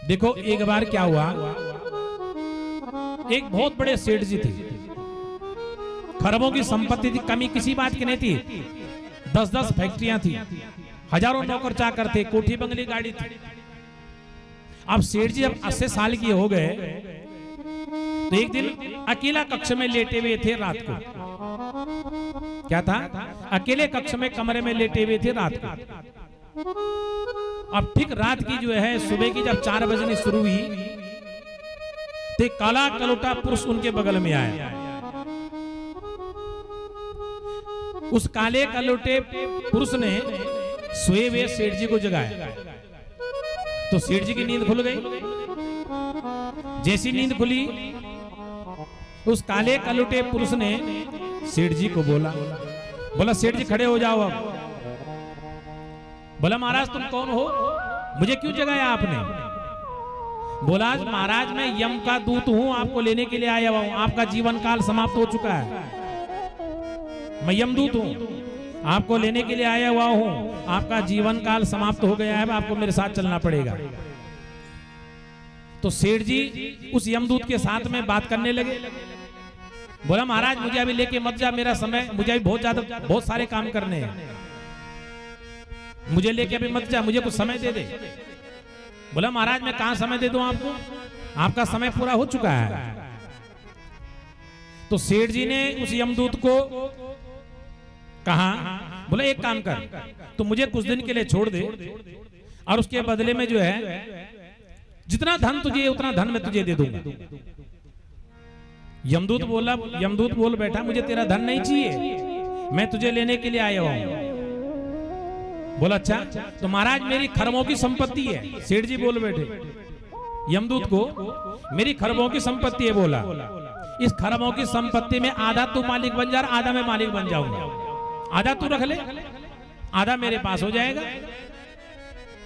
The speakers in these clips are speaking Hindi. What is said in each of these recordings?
देखो एक बार क्या हुआ, एक बहुत बड़े सेठ जी थे, खरबों की संपत्ति थी, कमी किसी बात की नहीं थी। 10-10 फैक्ट्रियां थी, हजारों नौकर चाकर थे, कोठी बंगली गाड़ी थी। अब सेठ जी जब 80 साल के हो गए तो एक दिन अकेला कक्ष में लेटे हुए थे रात को। क्या था? अकेले कक्ष में कमरे में लेटे हुए थे रात को। अब ठीक रात की जो है सुबह की जब 4 बजनी शुरू हुई तो एक काला कलोटा पुरुष उनके बगल में आया। उस काले कलोटे पुरुष ने सोए हुए सेठ जी को जगाया तो सेठ जी की नींद खुल गई। जैसी नींद खुली उस काले कलोटे पुरुष ने सेठ जी को बोला सेठ जी खड़े हो जाओ। अब बोला महाराज तुम कौन हो, मुझे क्यों जगाया आपने? बोला महाराज मैं यम का दूत हूं, आपको लेने के लिए आया हुआ हूं, आपका जीवन काल समाप्त हो चुका है। मैं यमदूत हूं, आपको लेने के लिए आया हुआ हूं, आपका जीवन काल समाप्त हो गया है, आपको मेरे साथ चलना पड़ेगा। तो सेठ जी उस यमदूत के साथ में बात करने लगे। बोला महाराज मुझे अभी लेके मत जा, मेरा समय, मुझे अभी बहुत सारे काम करने हैं, मुझे लेके अभी मत जा, मुझे कुछ समय दे दे। बोला महाराज मैं कहां समय दे दूं आपको, आपका समय पूरा हो चुका है। तो सेठ जी ने उस यमदूत को कहा, बोला एक काम कर, तू मुझे कुछ दिन के लिए छोड़ दे और उसके बदले में जो है जितना धन तुझे उतना धन मैं तुझे दे दूंगा। यमदूत बोल बैठा मुझे तेरा धन नहीं चाहिए, मैं तुझे लेने के लिए आया हूं। बोला अच्छा तो महाराज मेरी खरबों की संपत्ति है। सेठ जी बोल बैठे यमदूत को, मेरी खरबों की संपत्ति है। बोला इस खरबों की संपत्ति में आधा तू मालिक बन जा, आधा मैं मालिक बन जाऊंगा। आधा तू रख ले, आधा मेरे पास हो जाएगा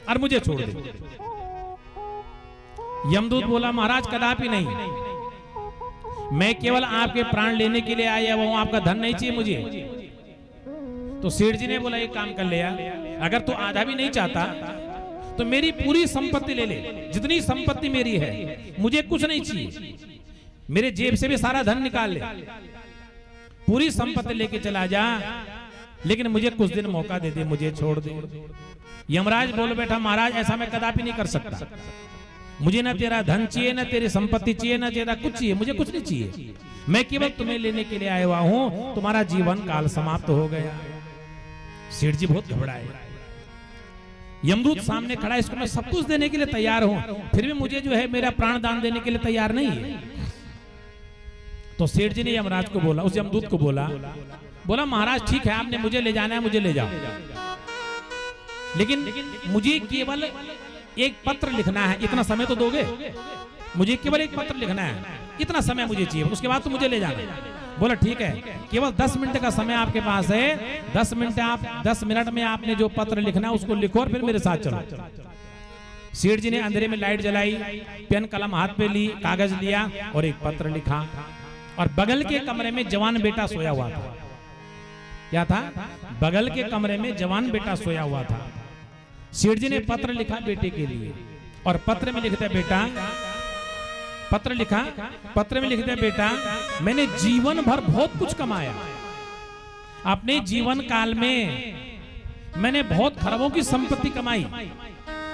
और मुझे छोड़ दे। यमदूत बोला महाराज कदापि नहीं, मैं केवल आपके प्राण लेने के लिए आया हुआ हूं, आपका धन नहीं चाहिए मुझे। तो सेठ जी ने बोला एक काम कर ले यार, अगर तू आधा भी नहीं चाहता तो मेरी पूरी संपत्ति ले ले, जितनी संपत्ति मेरी है मुझे कुछ नहीं चाहिए, मेरे जेब से भी सारा धन निकाल ले, पूरी संपत्ति लेके चला जा, लेकिन मुझे कुछ दिन मौका दे दे, मुझे छोड़ दे। यमराज बोल बैठा महाराज ऐसा मैं कदापि नहीं कर सकता, मुझे ना तेरा धन चाहिए, ना तेरी संपत्ति चाहिए, ना तेरा कुछ चाहिए, मुझे कुछ नहीं चाहिए, मैं केवल तुम्हें लेने के लिए आया हुआ हूं, तुम्हारा जीवन काल समाप्त हो गया। सेठ जी बहुत घबराए, यमदूत सामने खड़ा है, इसको मैं सब कुछ देने के लिए तैयार हूं, फिर भी मुझे जो है मेरा प्राण दान देने के लिए तैयार नहीं है। तो सेठ जी ने यमराज को बोला, उस यमदूत को बोला महाराज ठीक है आपने मुझे ले जाना है, मुझे ले जाओ, लेकिन मुझे केवल एक पत्र लिखना है, इतना समय तो दोगे? मुझे केवल एक पत्र लिखना है, इतना समय मुझे चाहिए, उसके बाद तो मुझे ले जाना। बोला ठीक है, केवल 10 मिनट का समय आपके पास है, 10 मिनट में आपने जो पत्र लिखना है उसको लिखो और फिर मेरे साथ चलो। सेठ जी ने अंधेरे में लाइट जलाई, पेन कलम हाथ पे ली, कागज लिया और एक पत्र लिखा, और बगल के कमरे में जवान बेटा सोया हुआ था। क्या था? बगल के कमरे में जवान बेटा सोया हुआ था। सेठ जी ने पत्र लिखा बेटे के लिए, और पत्र में लिखता बेटा, पत्र लिखा, पत्र में लिखता बेटा मैंने जीवन भर बहुत कुछ कमाया, अपने जीवन काल में मैंने बहुत खरबों की संपत्ति कमाई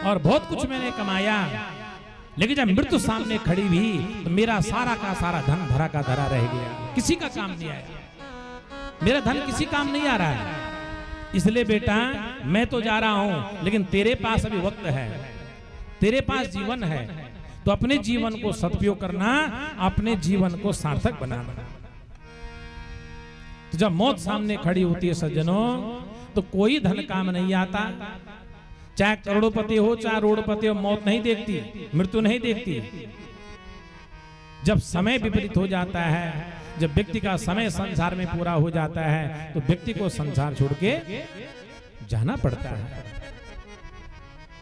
और बहुत कुछ मैंने कमाया, लेकिन जब मृत्यु सामने खड़ी हुई तो मेरा सारा का सारा धन धरा का धरा रह गया, किसी का काम नहीं आया, मेरा धन किसी काम नहीं आ रहा है। इसलिए बेटा मैं तो जा रहा हूं, लेकिन तेरे पास अभी वक्त है, तेरे पास जीवन है, तो अपने जीवन को सदुपयोग करना, अपने जीवन को सार्थक बनाना। तो जब मौत सामने खड़ी होती है सज्जनों, तो कोई धन काम नहीं आता, चाहे करोड़पति हो चाहे रोड़पति हो, मौत नहीं देखती, मृत्यु नहीं देखती। जब समय विपरीत हो जाता है, जब व्यक्ति का समय संसार में पूरा हो जाता है, तो व्यक्ति को संसार छोड़ के जाना पड़ता है।